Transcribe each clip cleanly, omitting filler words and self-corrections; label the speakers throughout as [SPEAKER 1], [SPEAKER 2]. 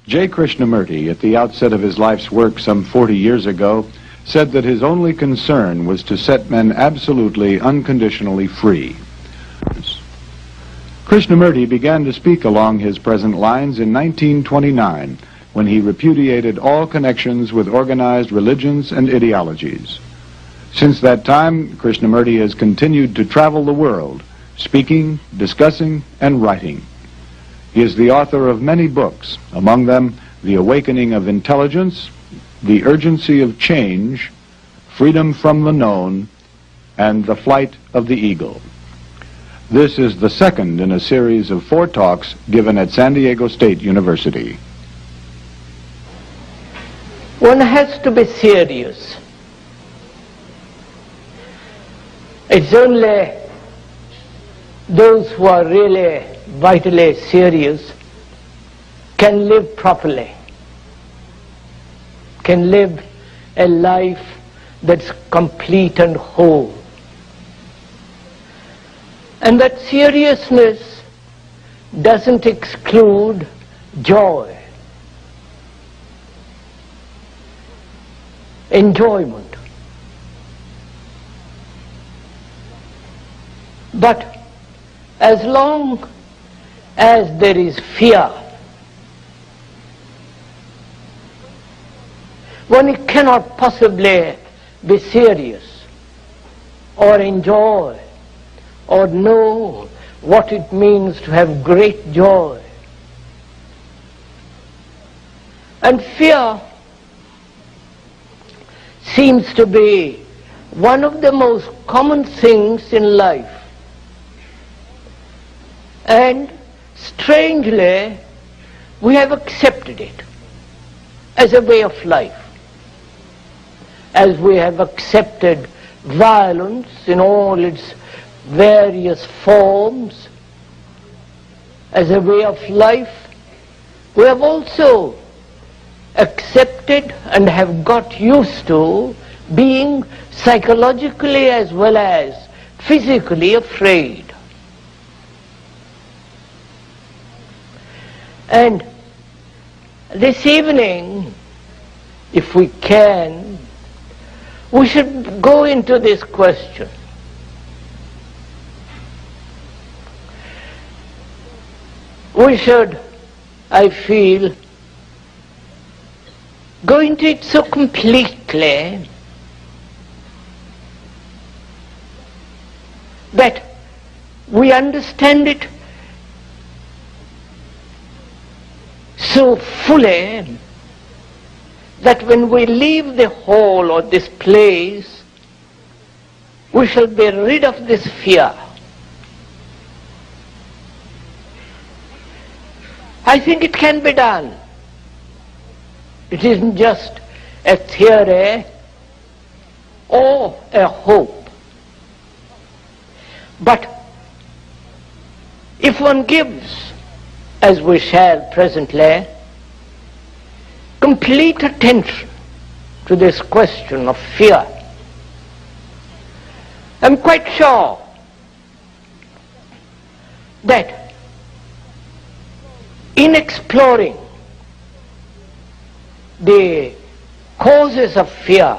[SPEAKER 1] J. Krishnamurti, at the outset of his life's work some 40 years ago, said that his only concern was to set men absolutely, unconditionally free. Krishnamurti began to speak along his present lines in 1929, when he repudiated all connections with organized religions and ideologies. Since that time, Krishnamurti has continued to travel the world, speaking, discussing, and writing. He is the author of many books, among them The Awakening of Intelligence, The Urgency of Change, Freedom from the Known, and The Flight of the Eagle. This is the second in a series of 4 talks given at San Diego State University.
[SPEAKER 2] One has to be serious. It's only those who are really vitally serious can live properly, can live a life that's complete and whole. And that seriousness doesn't exclude joy, enjoyment. But as long as there is fear, one cannot possibly be serious or enjoy or know what it means to have great joy. And fear seems to be one of the most common things in life. And strangely, we have accepted it as a way of life, as we have accepted violence in all its various forms as a way of life. We have also accepted and have got used to being psychologically as well as physically afraid. And this evening, if we can, we should go into this question. We should, I feel, go into it so completely that we understand it so fully that when we leave the hall or this place, we shall be rid of this fear. I think it can be done. It isn't just a theory or a hope. But if one gives, as we shall presently, complete attention to this question of fear, I'm quite sure that in exploring the causes of fear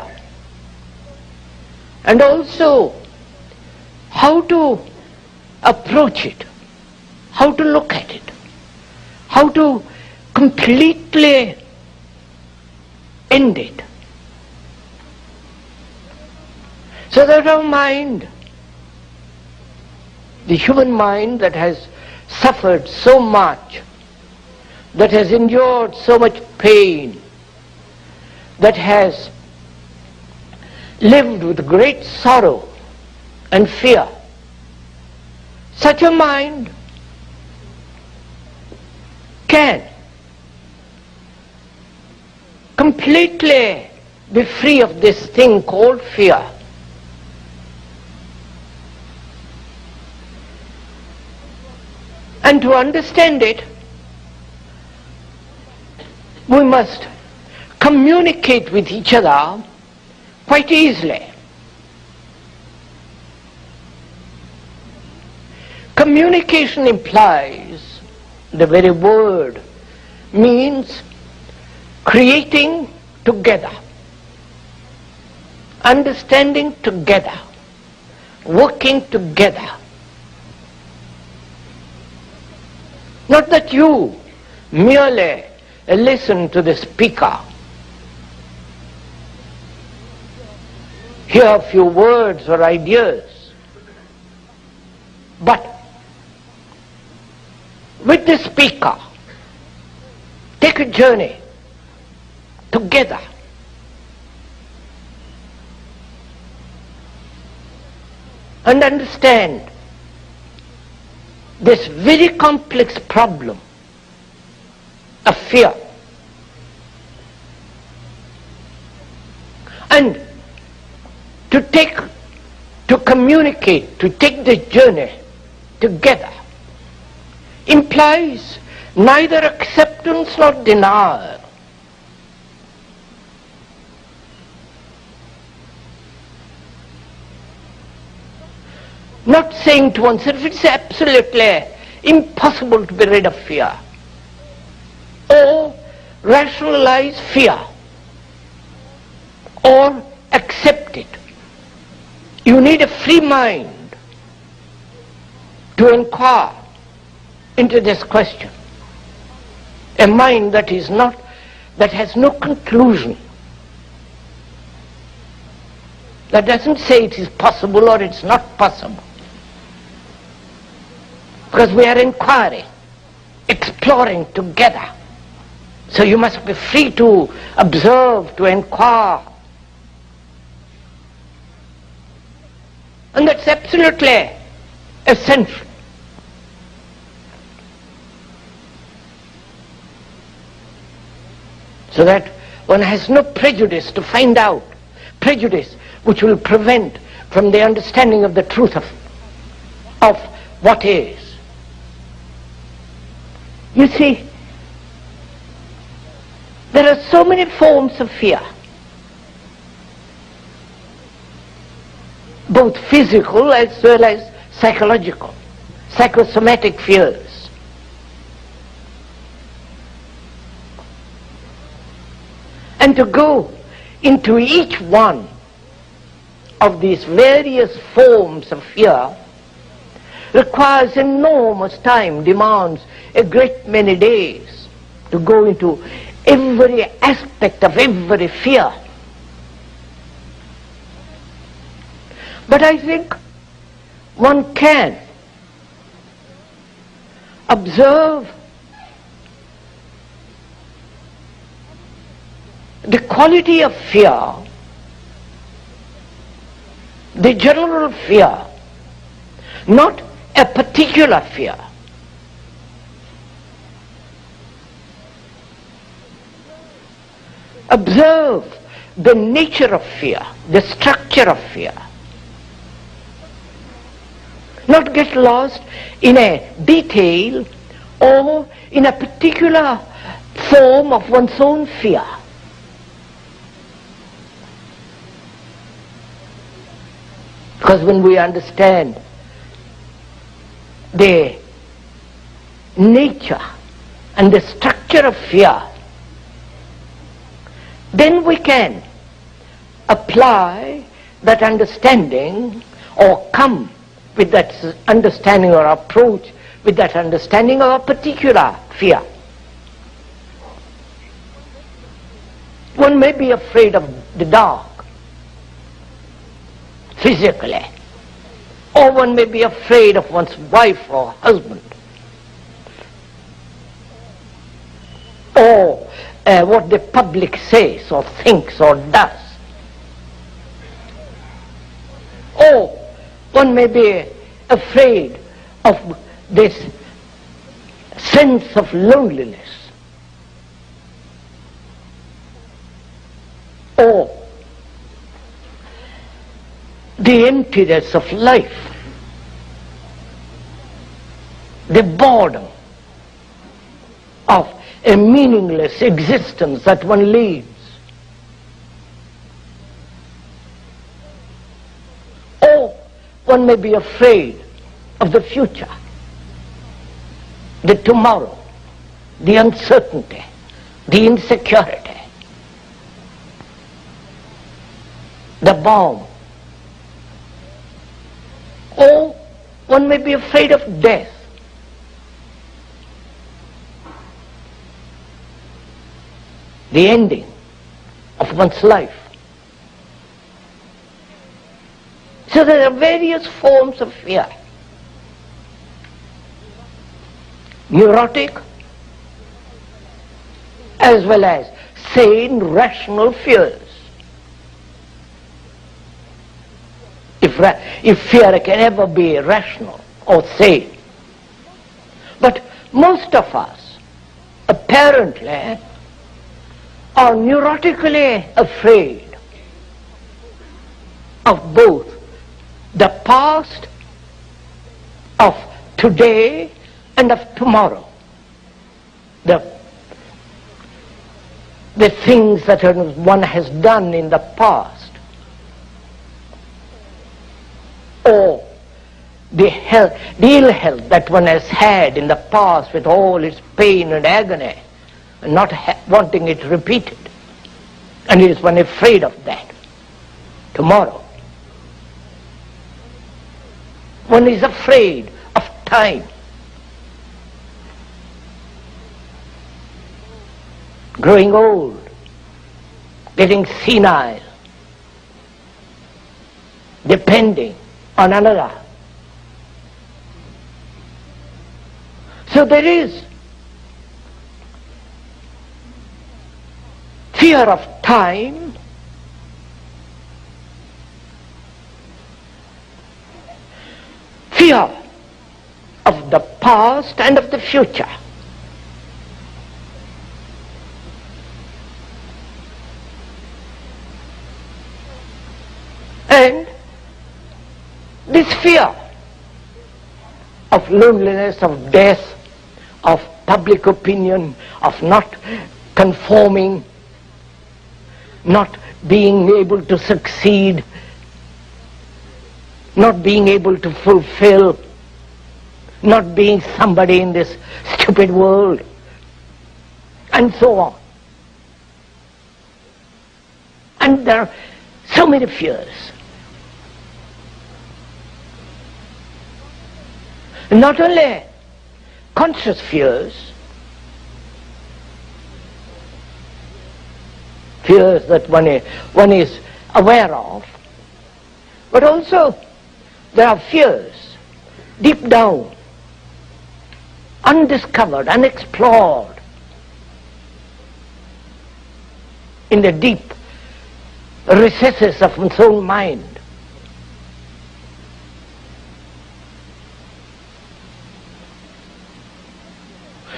[SPEAKER 2] and also how to approach it, how to look at it, how to completely end it, so that our mind, the human mind that has suffered so much, that has endured so much pain, that has lived with great sorrow and fear, such a mind can completely be free of this thing called fear. And to understand it, we must communicate with each other quite easily. Communication implies, the very word means creating together, understanding together, working together. Not that you merely listen to the speaker, hear a few words or ideas, but with the speaker, take a journey together. And understand this very complex problem of fear. And to communicate, to take this journey together implies neither acceptance nor denial. Not saying to oneself it's absolutely impossible to be rid of fear, or rationalize fear, or accept it. You need a free mind to inquire into this question. A mind that has no conclusion, that doesn't say it is possible or it's not possible. Because we are inquiring, exploring together. So you must be free to observe, to inquire. And that's absolutely essential. So that one has no prejudice to find out, prejudice which will prevent from the understanding of the truth of what is. You see, there are so many forms of fear, both physical as well as psychological, psychosomatic fears. And to go into each one of these various forms of fear requires enormous time, demands a great many days to go into every aspect of every fear. But I think one can observe the quality of fear, the general fear, not a particular fear. Observe the nature of fear, the structure of fear. Not get lost in a detail or in a particular form of one's own fear. Because when we understand the nature and the structure of fear, then we can apply that understanding or come with that understanding or approach with that understanding of a particular fear. One may be afraid of the dark physically, or one may be afraid of one's wife or husband, or what the public says or thinks or does. Or one may be afraid of this sense of loneliness, or the emptiness of life, the boredom of a meaningless existence that one leads. Or one may be afraid of the future, the tomorrow, the uncertainty, the insecurity. the bomb. Or one may be afraid of death. The ending of one's life. So there are various forms of fear. Neurotic as well as sane, rational fears. If fear can ever be rational or sane. But most of us, apparently, are neurotically afraid of both the past, of today, and of tomorrow. The things that one has done in the past, or the ill health that one has had in the past with all its pain and agony, and not wanting it repeated. And is one afraid of that tomorrow? One is afraid of time. Growing old, getting senile, depending on another. So there is fear of time, fear of the past and of the future. And this fear of loneliness, of death, of public opinion, of not conforming, not being able to succeed, not being able to fulfill, not being somebody in this stupid world, and so on. And there are so many fears. Not only conscious fears, fears that one is aware of, but also there are fears deep down, undiscovered, unexplored, in the deep recesses of one's own mind.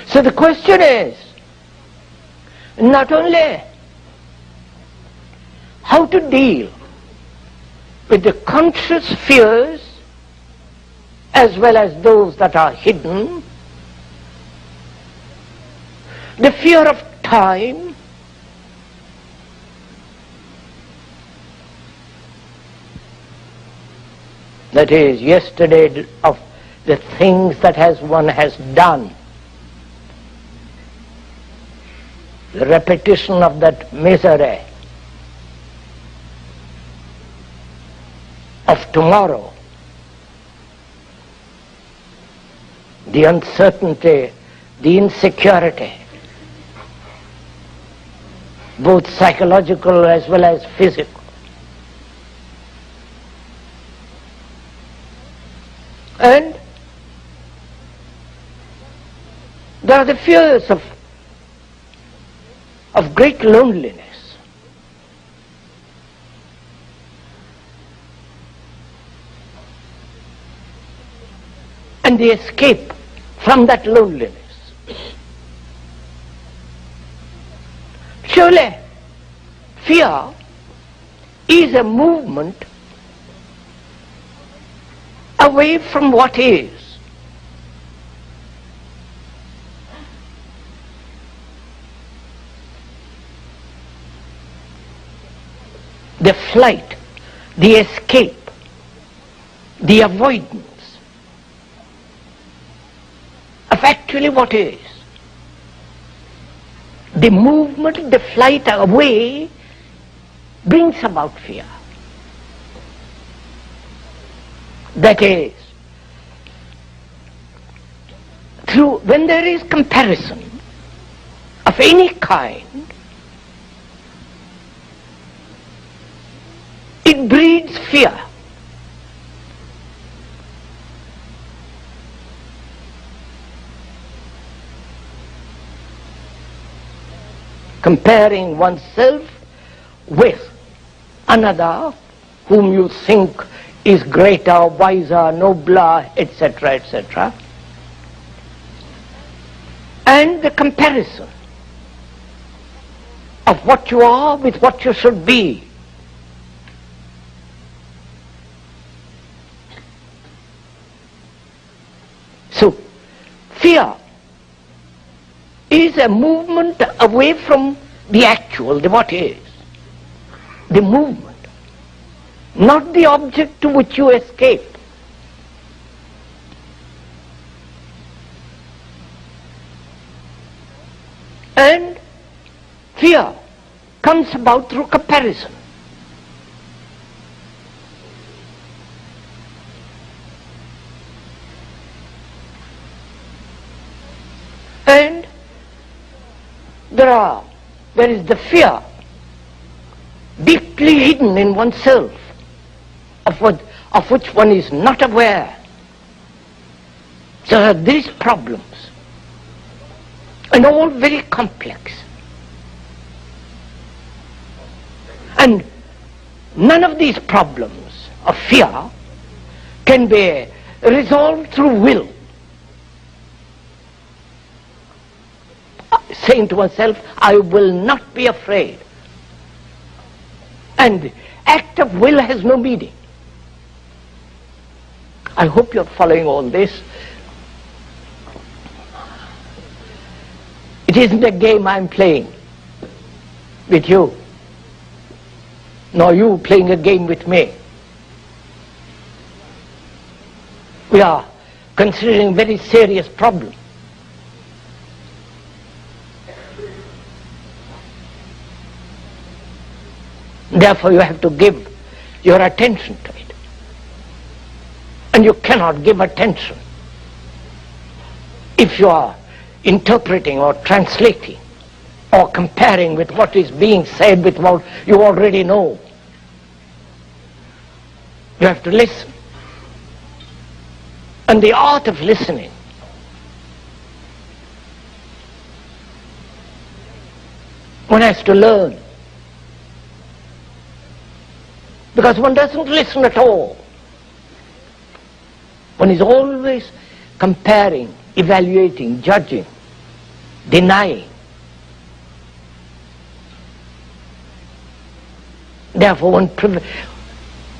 [SPEAKER 2] So the question is not only how to deal with the conscious fears as well as those that are hidden, the fear of time, that is, yesterday, of the things that one has done, the repetition of that misery of tomorrow, the uncertainty, the insecurity, both psychological as well as physical. And there are the fears of great loneliness. And the escape from that loneliness. Surely, fear is a movement away from what is. The flight, the escape, the avoidance of actually what is. The movement, the flight away brings about fear. That is, when there is comparison of any kind, it breeds fear. Comparing oneself with another whom you think is greater, wiser, nobler, etc., etc. And the comparison of what you are with what you should be. So, fear is a movement away from the actual, the what is. The movement, not the object to which you escape. And fear comes about through comparison. And there is the fear deeply hidden in oneself, of which one is not aware. So there are these problems, and all very complex. And none of these problems of fear can be resolved through will. Saying to oneself, I will not be afraid. And the act of will has no meaning. I hope you're following all this. It isn't a game I'm playing with you, nor you playing a game with me. We are considering very serious problems. Therefore you have to give your attention to it. And you cannot give attention if you are interpreting or translating or comparing with what is being said with what you already know. You have to listen. And the art of listening one has to learn. Because one doesn't listen at all. One is always comparing, evaluating, judging, denying. Therefore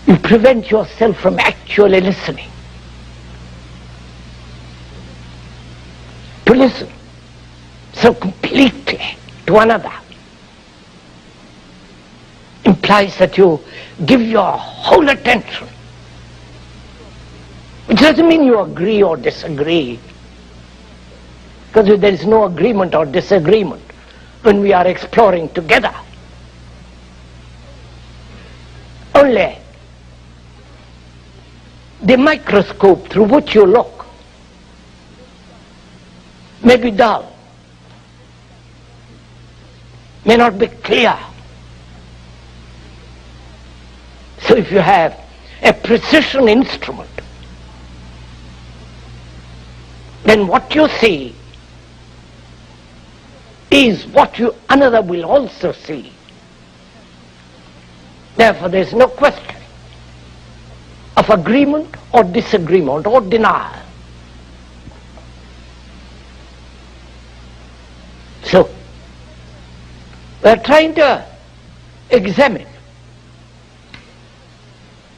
[SPEAKER 2] you prevent yourself from actually listening. To listen so completely to another implies that you give your whole attention. Which doesn't mean you agree or disagree. Because there is no agreement or disagreement when we are exploring together. Only the microscope through which you look may be dull, may not be clear. So if you have a precision instrument, then what you see is what another will also see. Therefore there is no question of agreement or disagreement or denial. So we are trying to examine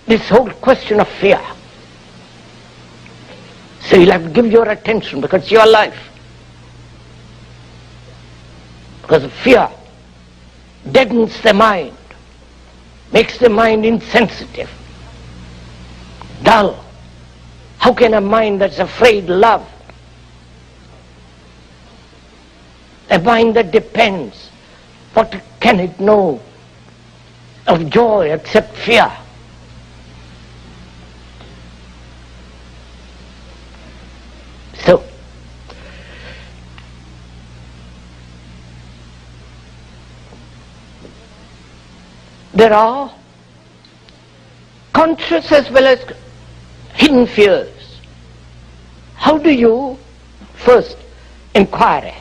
[SPEAKER 2] this whole question of fear. So you'll have to give your attention because it's your life. Because fear deadens the mind, makes the mind insensitive, dull. How can a mind that's afraid love? A mind that depends, what can it know of joy except fear? there are conscious as well as hidden fears. How do you first inquire?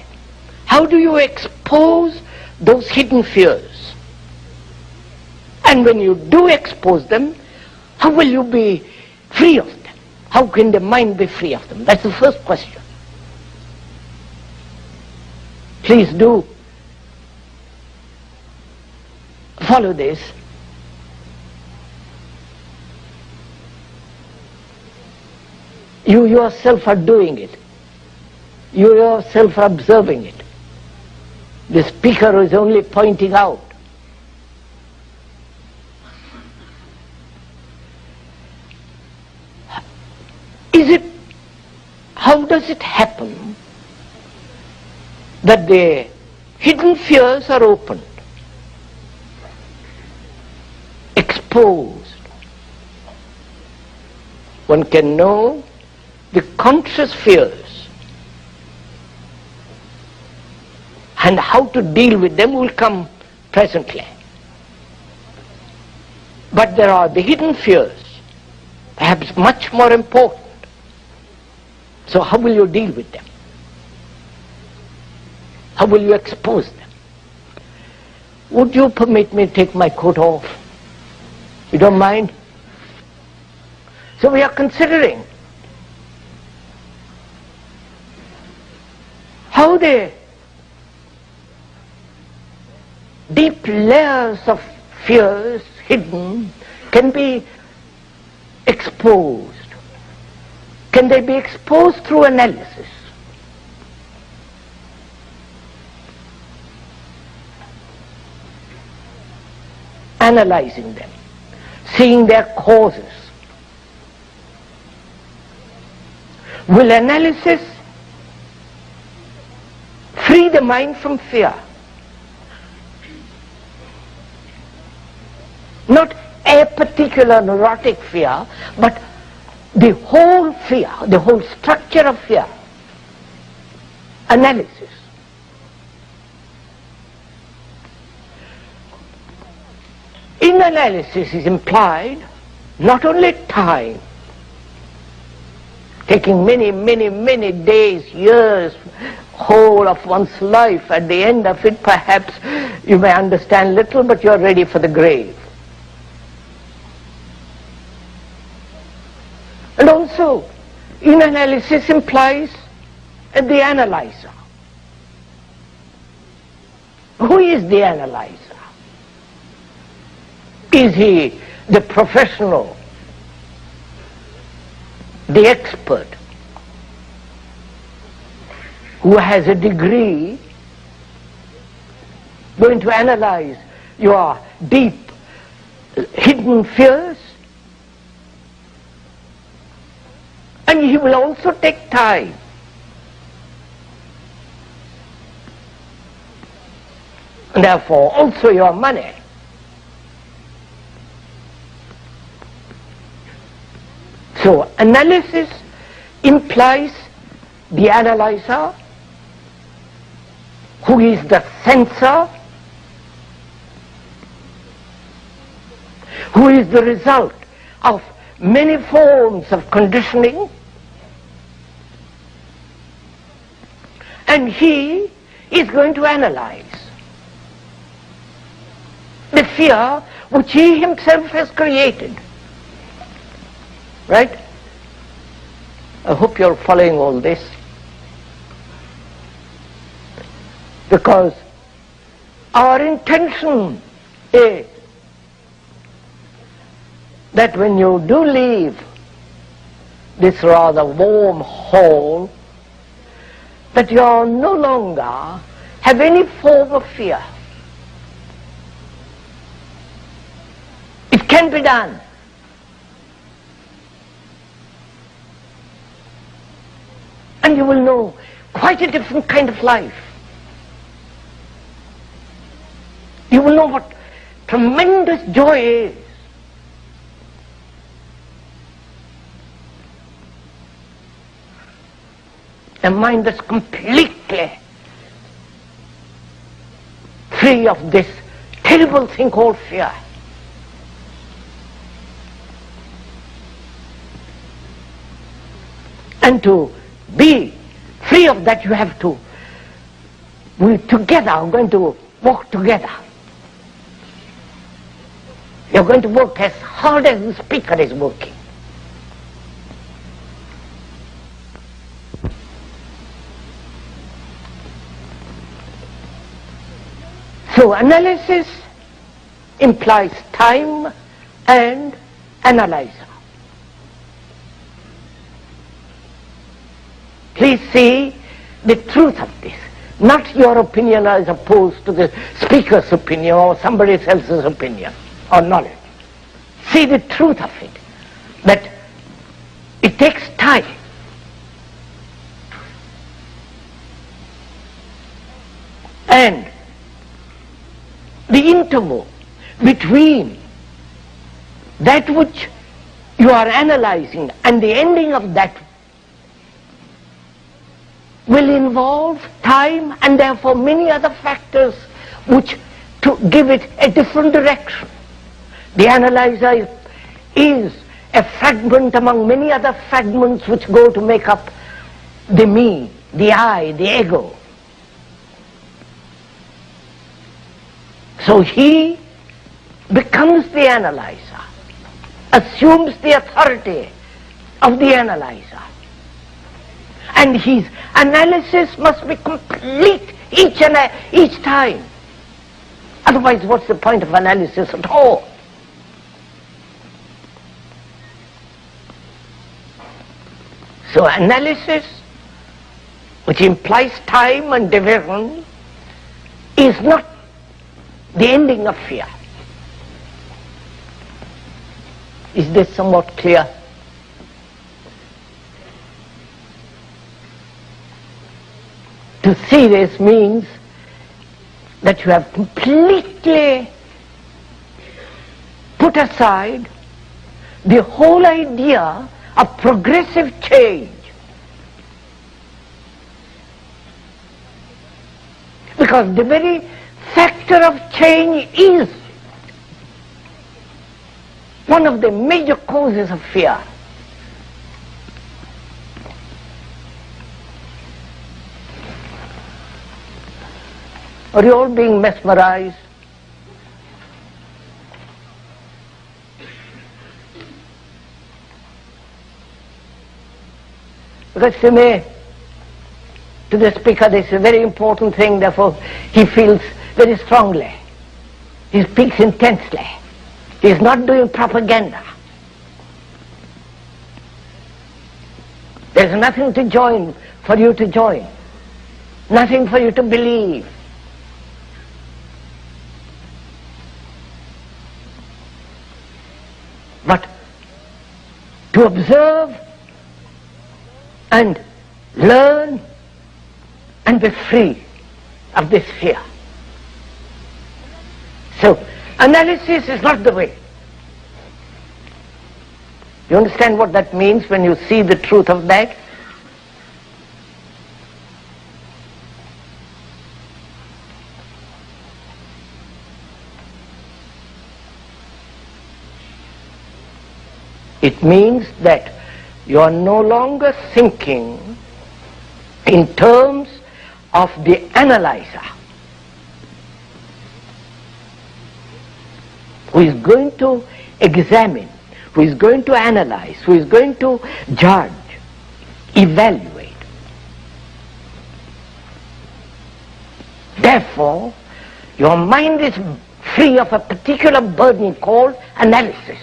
[SPEAKER 2] How do you expose those hidden fears? And when you do expose them, how will you be free of them? How can the mind be free of them? That's the first question. Please do follow this. You yourself are doing it. You yourself are observing it. The speaker is only pointing out. How does it happen that the hidden fears are opened, exposed? One can know the conscious fears, and how to deal with them will come presently. But there are the hidden fears, perhaps much more important. So how will you deal with them? How will you expose them? Would you permit me to take my coat off? You don't mind? So we are considering how the deep layers of fears hidden can be exposed. Can they be exposed through analysis? Analyzing them, seeing their causes. Will analysis free the mind from fear? Not a particular neurotic fear, but the whole fear, the whole structure of fear. Analysis. In analysis is implied not only time, taking many days, years, whole of one's life. At the end of it, perhaps you may understand little, but you are ready for the grave. And also, in analysis implies the analyzer. Who is the analyzer? Is he the professional, the expert, who has a degree, going to analyze your deep, hidden fears? And he will also take time. And therefore also your money. So analysis implies the analyzer, who is the censor, who is the result of many forms of conditioning, and he is going to analyze the fear which he himself has created. Right? I hope you're following all this. Because our intention is that when you do leave this rather warm hall, that you no longer have any form of fear. It can be done. And you will know quite a different kind of life. You will know what tremendous joy is. A mind that's completely free of this terrible thing called fear. And to be free of that, you have to, we together are going to walk together. You're going to work as hard as the speaker is working. So analysis implies time and analyzer. Please see the truth of this, not your opinion as opposed to the speaker's opinion or somebody else's opinion or knowledge. See the truth of it, that it takes time. And the interval between that which you are analyzing and the ending of that will involve time and therefore many other factors which to give it a different direction. The analyzer is a fragment among many other fragments which go to make up the me, the I, the ego. So he becomes the analyzer, assumes the authority of the analyzer. And his analysis must be complete each time. Otherwise, what's the point of analysis at all? So analysis, which implies time and division, is not the ending of fear. Is this somewhat clear? To see this means that you have completely put aside the whole idea of progressive change. Because the very factor of change is one of the major causes of fear. Are you all being mesmerized? Because to me, to the speaker, this is a very important thing, therefore he feels very strongly. He speaks intensely. He is not doing propaganda. There is nothing to join for you to join. Nothing for you to believe. But to observe and learn and be free of this fear. So, analysis is not the way. You understand what that means when you see the truth of that? It means that you are no longer thinking in terms of the analyzer, who is going to examine, who is going to analyze, who is going to judge, evaluate. Therefore, your mind is free of a particular burden called analysis.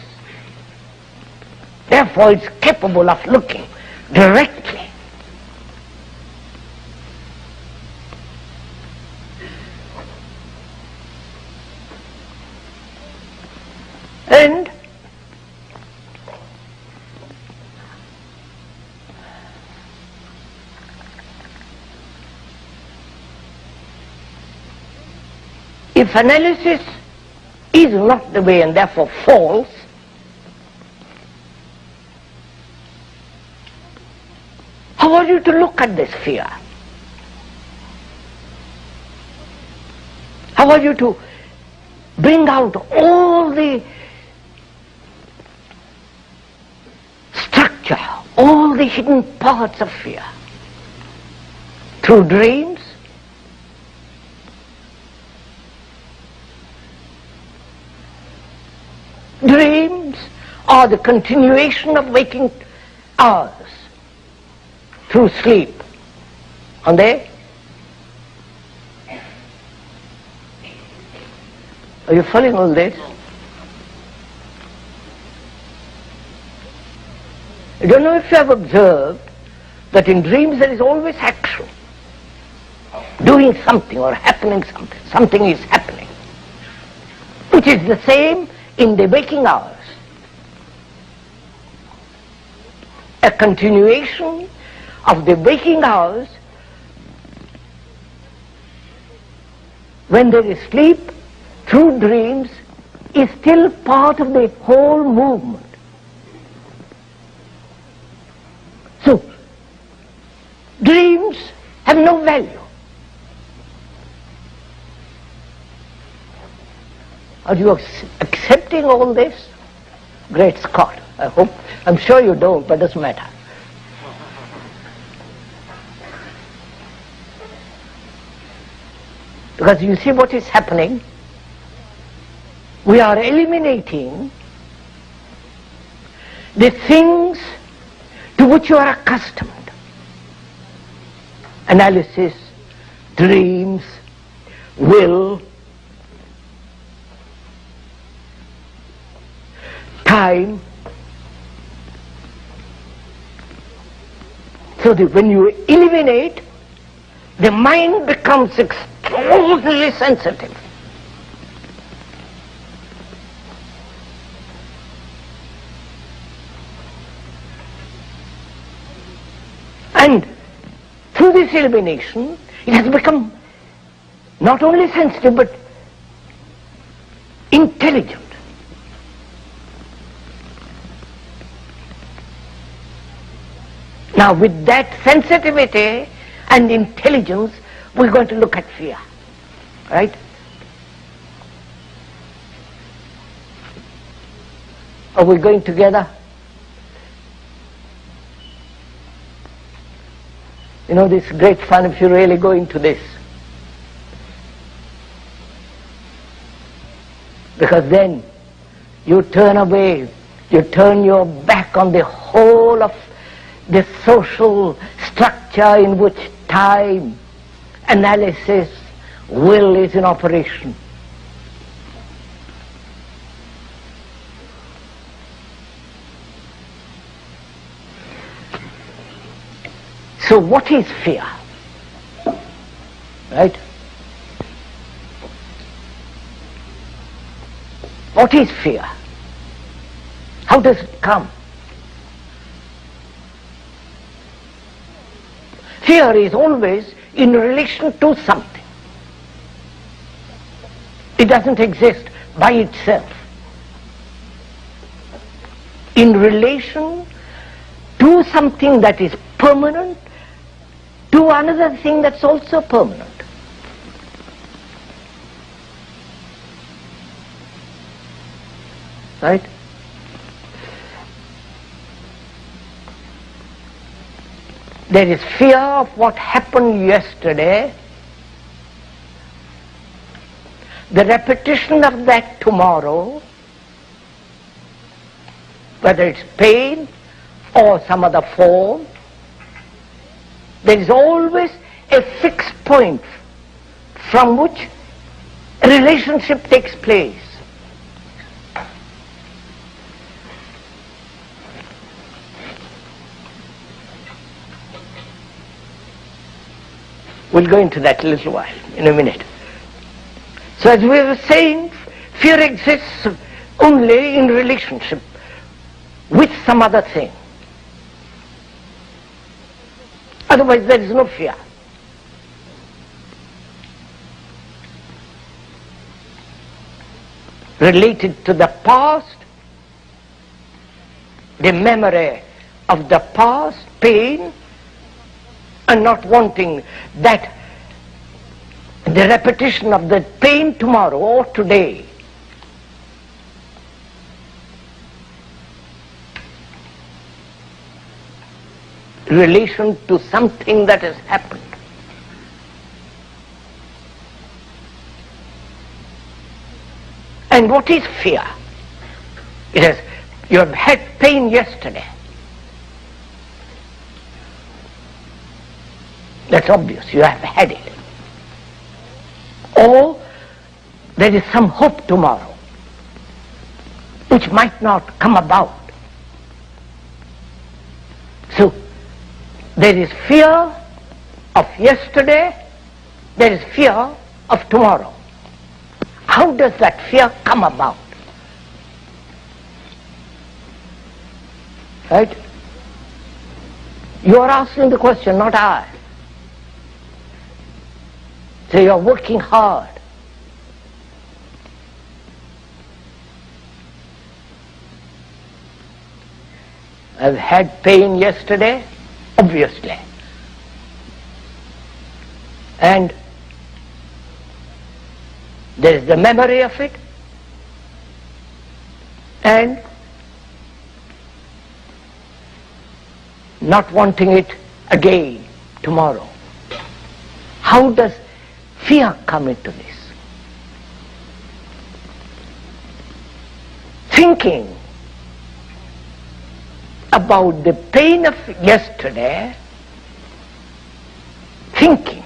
[SPEAKER 2] Therefore, it's capable of looking directly. And if analysis is not the way and therefore false, how are you to look at this fear? How are you to bring out all the structure all the hidden parts of fear through dreams, dreams are the continuation of waking hours through sleep, aren't they? Are you following all this? I don't know if you have observed that in dreams there is always action, doing something or happening something. Something is happening, which is the same in the waking hours. A continuation of the waking hours when there is sleep through dreams is still part of the whole movement. So, dreams have no value. Are you accepting all this? Great Scott, I hope. I'm sure you don't, but it doesn't matter. Because you see what is happening? We are eliminating the things to which you are accustomed. Analysis, dreams, will, time. So that when you eliminate, the mind becomes extraordinarily sensitive. And through this elimination, it has become not only sensitive but intelligent. Now with that sensitivity and intelligence, we're going to look at fear, right? Are we going together? You know, this is great fun if you really go into this. Because then you turn away, you turn your back on the whole of the social structure in which time, analysis, will is in operation. So what is fear? Right? What is fear? How does it come? Fear is always in relation to something. It doesn't exist by itself. In relation to something that is permanent, to another thing that's also permanent. Right? There is fear of what happened yesterday, the repetition of that tomorrow, whether it's pain or some other form. There is always a fixed point from which a relationship takes place. We'll go into that a little while, in a minute. So as we were saying, fear exists only in relationship with some other thing. Otherwise there is no fear. Related to the past, the memory of the past, pain, and not wanting that the repetition of the pain tomorrow or today. relation to something that has happened. And what is fear? It is, you have had pain yesterday. That's obvious, you have had it. Or there is some hope tomorrow, which might not come about. So, there is fear of yesterday, there is fear of tomorrow. How does that fear come about? Right? You are asking the question, not I. So you are working hard. I've had pain yesterday, obviously. And there is the memory of it, and not wanting it again tomorrow. How does fear come into this? Thinking about the pain of yesterday, thinking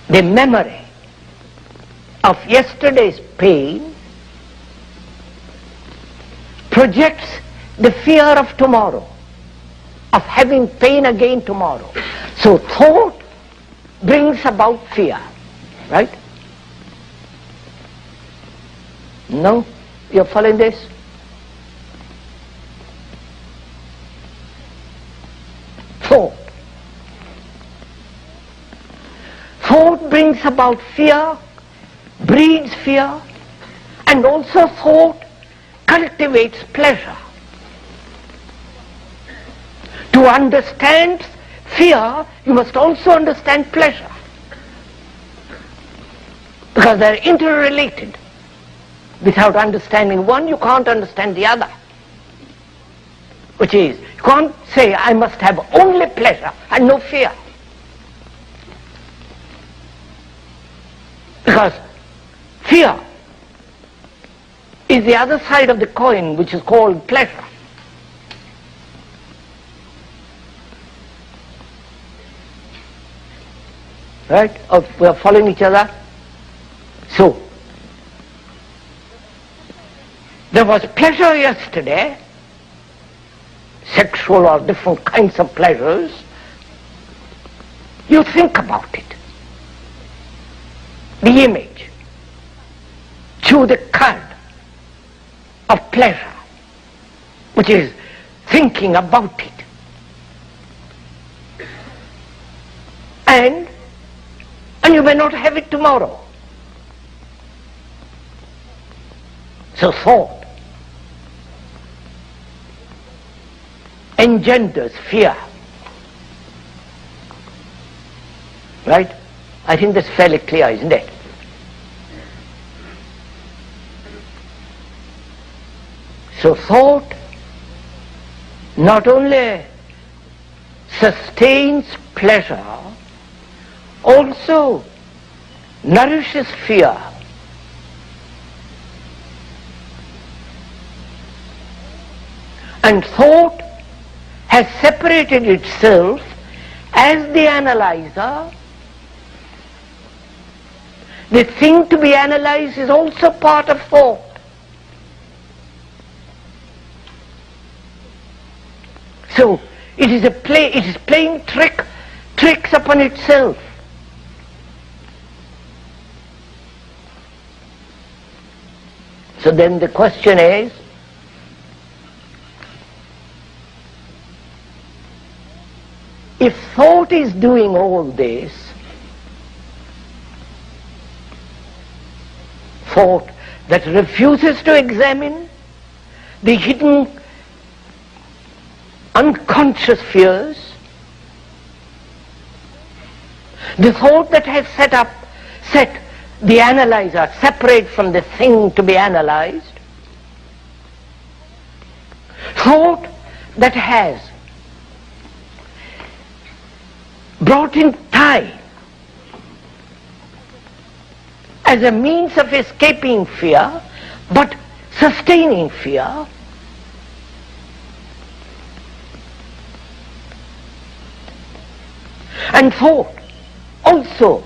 [SPEAKER 2] the memory of yesterday's pain projects the fear of tomorrow, of having pain again tomorrow. So thought brings about fear, right? No? You're following this? Thought. Thought brings about fear, breeds fear, and also thought cultivates pleasure. To understand fear, you must also understand pleasure, because they're interrelated. Without understanding one, you can't understand the other. Which is, you can't say, I must have only pleasure and no fear. Because fear is the other side of the coin, which is called pleasure. Right? We are following each other. So, there was pleasure yesterday, sexual or different kinds of pleasures. You think about it. The image, chew the cud of pleasure, which is thinking about it. And you may not have it tomorrow. So thought engenders fear. Right? I think that's fairly clear, isn't it? So thought not only sustains pleasure, also nourishes fear. And thought has separated itself as the analyzer. The thing to be analyzed is also part of thought. So it is playing tricks upon itself. So then the question is, if thought is doing all this, thought that refuses to examine the hidden unconscious fears, the thought that has set the analyzer separate from the thing to be analyzed, thought that has brought in time as a means of escaping fear, but sustaining fear, and thought also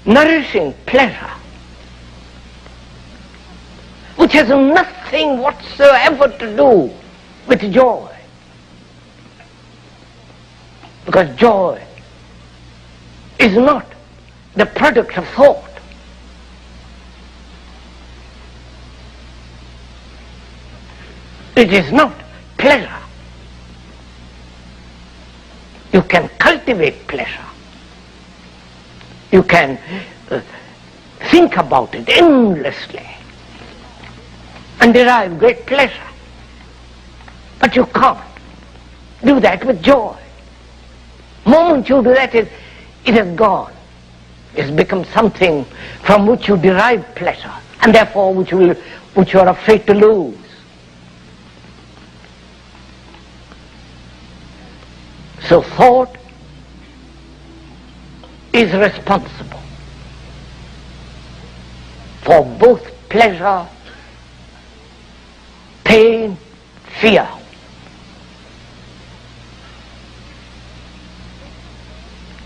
[SPEAKER 2] nourishing pleasure, which has nothing whatsoever to do with joy, because joy is not the product of thought. It is not pleasure. You can cultivate pleasure. You can think about it endlessly and derive great pleasure. But you can't do that with joy. The moment you do that, it has gone. It's become something from which you derive pleasure, and therefore which you are afraid to lose. So thought is responsible for both pleasure, pain, fear.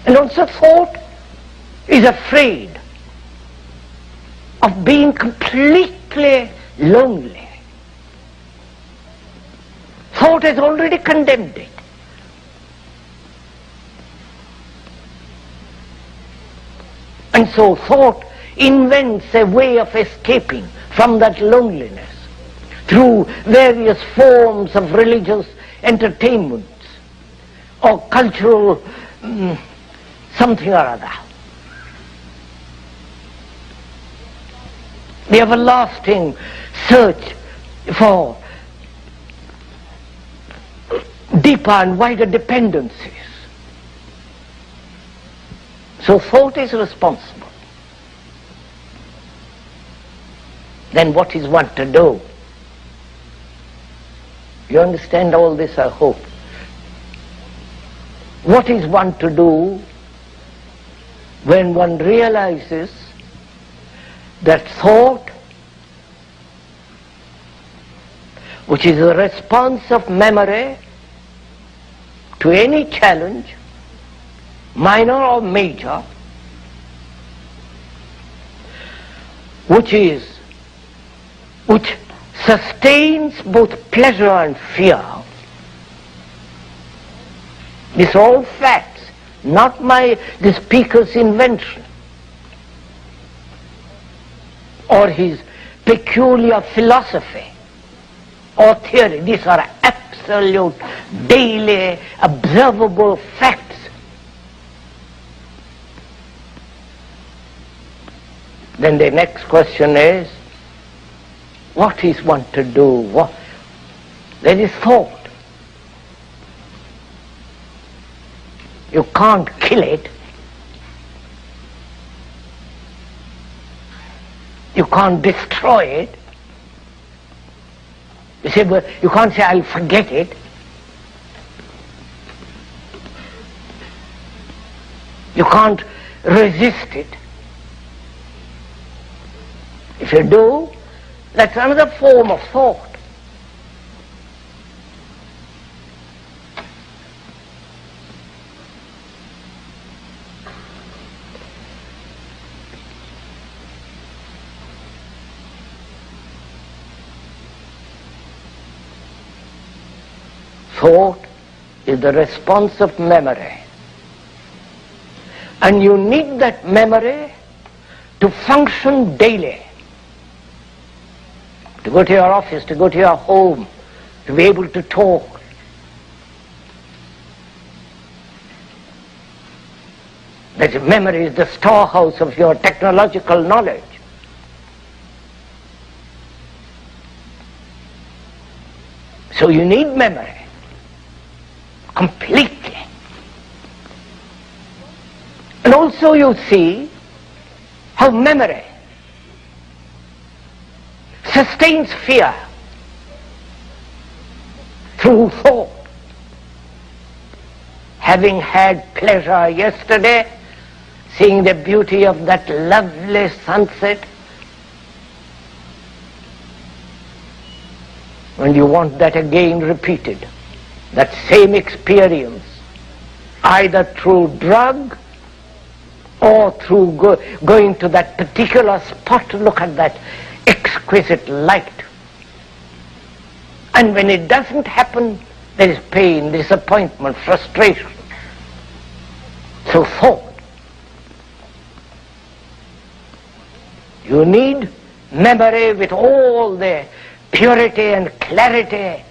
[SPEAKER 2] And also thought is afraid of being completely lonely. Thought has already condemned it. And so thought invents a way of escaping from that loneliness through various forms of religious entertainments or cultural something or other. The everlasting search for deeper and wider dependencies. So thought is responsible. Then what is one to do? You understand all this, I hope. What is one to do when one realizes that thought, which is a response of memory to any challenge, minor or major, which sustains both pleasure and fear. These are all facts, not the speaker's invention or his peculiar philosophy or theory. These are absolute, daily, observable facts. Then the next question is, what is one to do? There is thought. You can't kill it. You can't destroy it. You say, but you can't say, I'll forget it. You can't resist it. If you do, that's another form of thought. Thought is the response of memory. And you need that memory to function daily. To go to your office, to go to your home, to be able to talk. That memory is the storehouse of your technological knowledge. So you need memory completely. And also you see how memory sustains fear through thought. having had pleasure yesterday, seeing the beauty of that lovely sunset, and you want that again repeated, that same experience, either through drug or through going to that particular spot to look at that exquisite light. And when it doesn't happen, there is pain, disappointment, frustration. So thought. You need memory with all the purity and clarity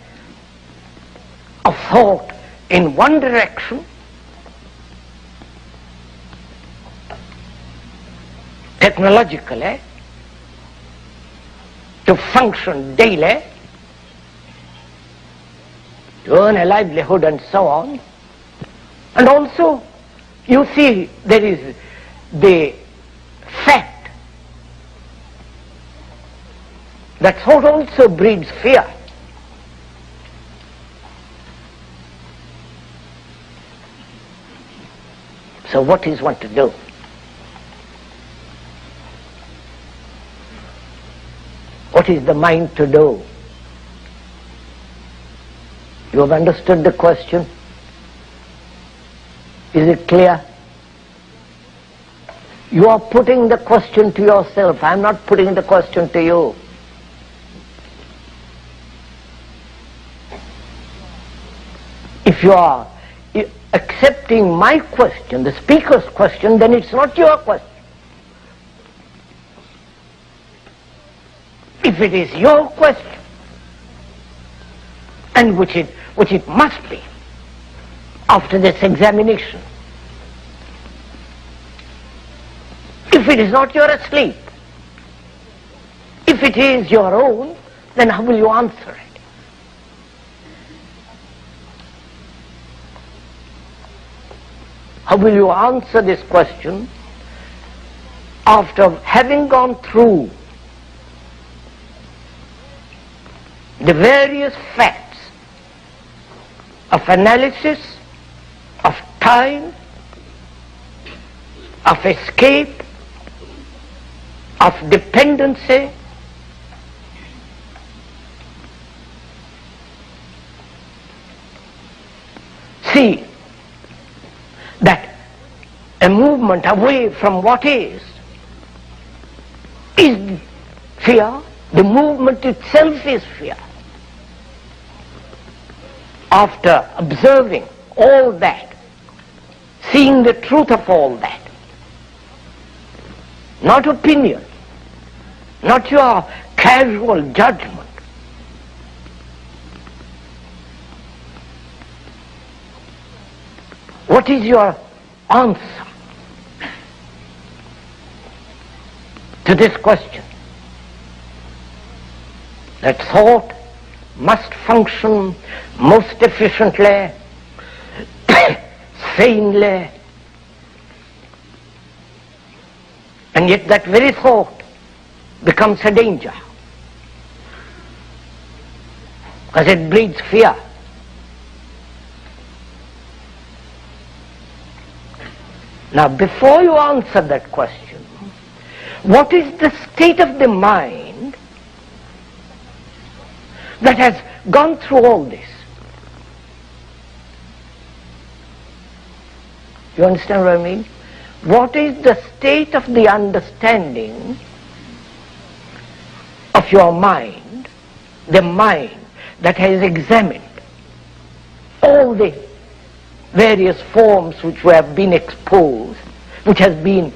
[SPEAKER 2] of thought in one direction, technologically, to function daily, to earn a livelihood and so on. And also, you see, there is the fact that thought also breeds fear. So what is one to do? What is the mind to do? You have understood the question? Is it clear? You are putting the question to yourself. I am not putting the question to you. If you are accepting my question, the speaker's question, then it's not your question. If it is your question, and which it must be after this examination, if it is not, you're asleep. If it is your own, then how will you answer it? How will you answer this question after having gone through the various facts of analysis, of time, of escape, of dependency, see that a movement away from what is fear. The movement itself is fear. After observing all that, seeing the truth of all that, not opinion, not your casual judgment, what is your answer to this question? That thought must function most efficiently, sanely, and yet that very thought becomes a danger, because it breeds fear. Now, before you answer that question, what is the state of the mind that has gone through all this? You understand what I mean? What is the state of the understanding of your mind, the mind that has examined all the various forms which have been exposed, which has been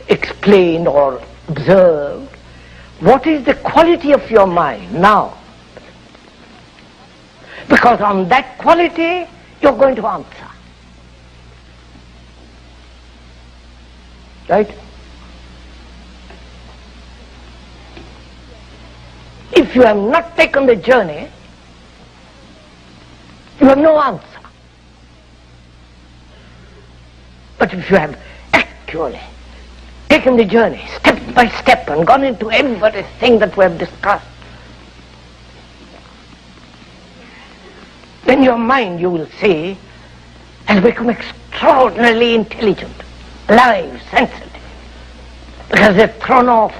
[SPEAKER 2] explained or observed? What is the quality of your mind now? Because on that quality you're going to answer. Right? If you have not taken the journey, you have no answer. But if you have actually taken the journey step by step and gone into everything that we have discussed, then your mind, you will see, has become extraordinarily intelligent, alive, sensitive, because they've thrown off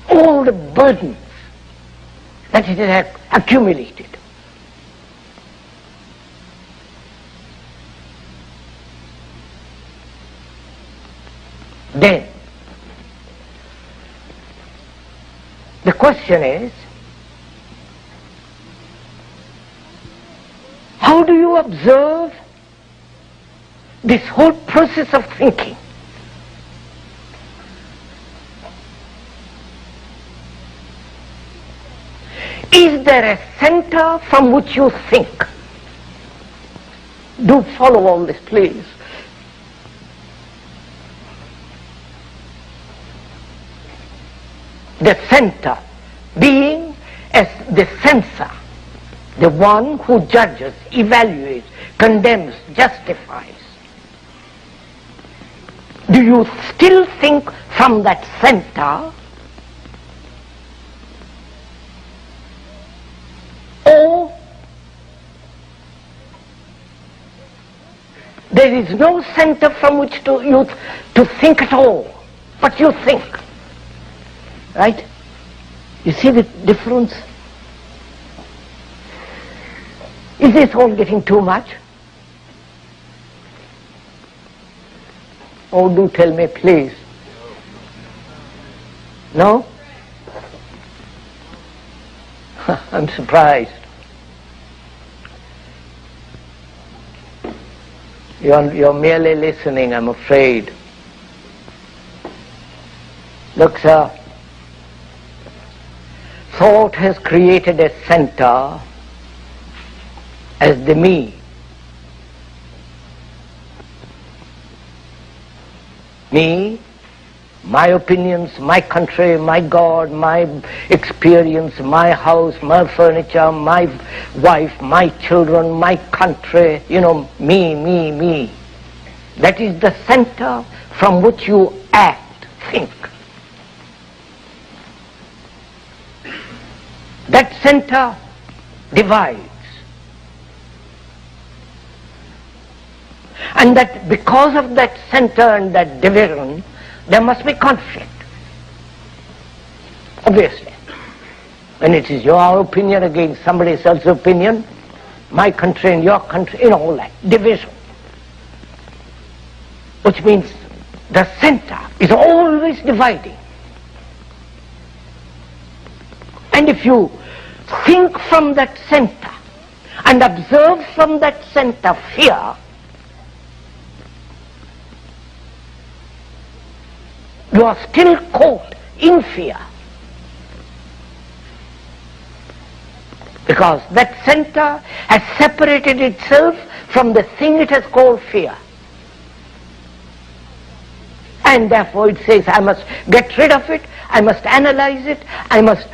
[SPEAKER 2] all the burdens that it has accumulated. Then, the question is, how do you observe this whole process of thinking? Is there a center from which you think? Do follow all this, please. The center being as the censor, the one who judges, evaluates, condemns, justifies. Do you still think from that center, or there is no center from which to think at all, but you think? Right? You see the difference? Is this all getting too much? Oh, do tell me, please. No? I'm surprised. You're merely listening, I'm afraid. Look, sir. Thought has created a center as the me. Me, my opinions, my country, my God, my experience, my house, my furniture, my wife, my children, my country, me. That is the center from which you act, think. That center divides. And that because of that center and that division, there must be conflict. Obviously. When it is your opinion against somebody else's opinion, my country and your country, all that, division. Which means the center is always dividing. And if you think from that center and observe from that center fear, you are still caught in fear. Because that center has separated itself from the thing it has called fear. And therefore it says, I must get rid of it, I must analyze it, I must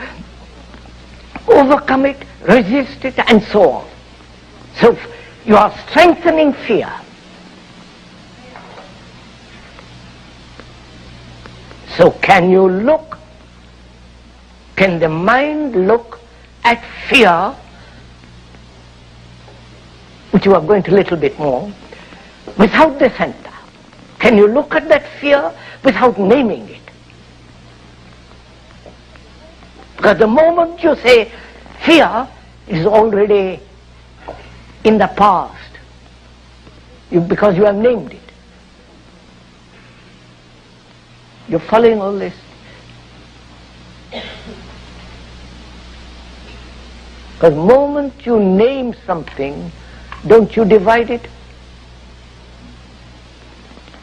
[SPEAKER 2] overcome it, resist it, and so on. So you are strengthening fear. So can the mind look at fear, which you are going to a little bit more, without the center? Can you look at that fear without naming it? Because the moment you say fear, it is already in the past, because you have named it. You're following all this? Because the moment you name something, don't you divide it?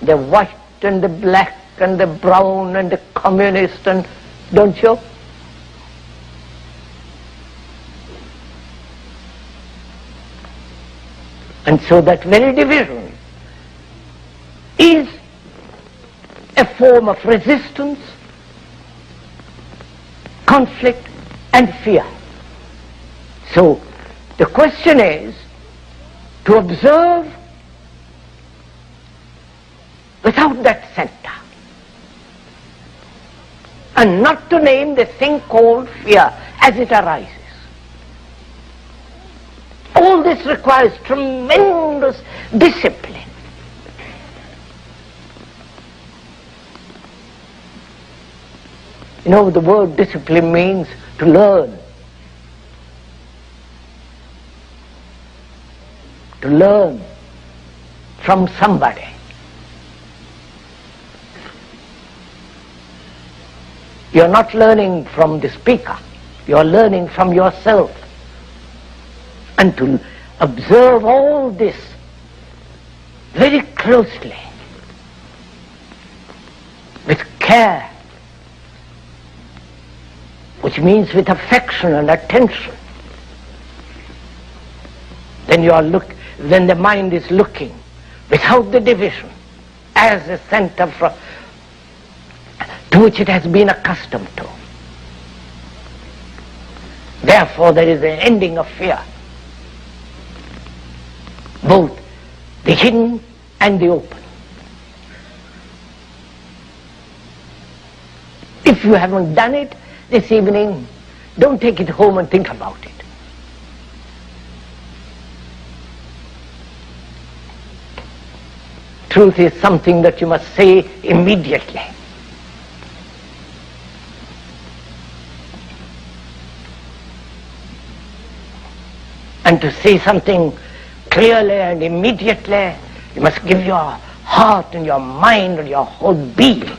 [SPEAKER 2] The white and the black and the brown and the communist, and don't you? And so that very division is a form of resistance, conflict, and fear. So the question is to observe without that center, and not to name the thing called fear as it arises. All this requires tremendous discipline. You know, the word discipline means to learn. To learn from somebody. You're not learning from the speaker. You're learning from yourself. And to observe all this very closely, with care, which means with affection and attention, then the mind is looking without the division as a center to which it has been accustomed to. Therefore there is an ending of fear, both the hidden and the open. If you haven't done it this evening, don't take it home and think about it. Truth is something that you must say immediately. And to say something clearly and immediately, you must give your heart and your mind and your whole being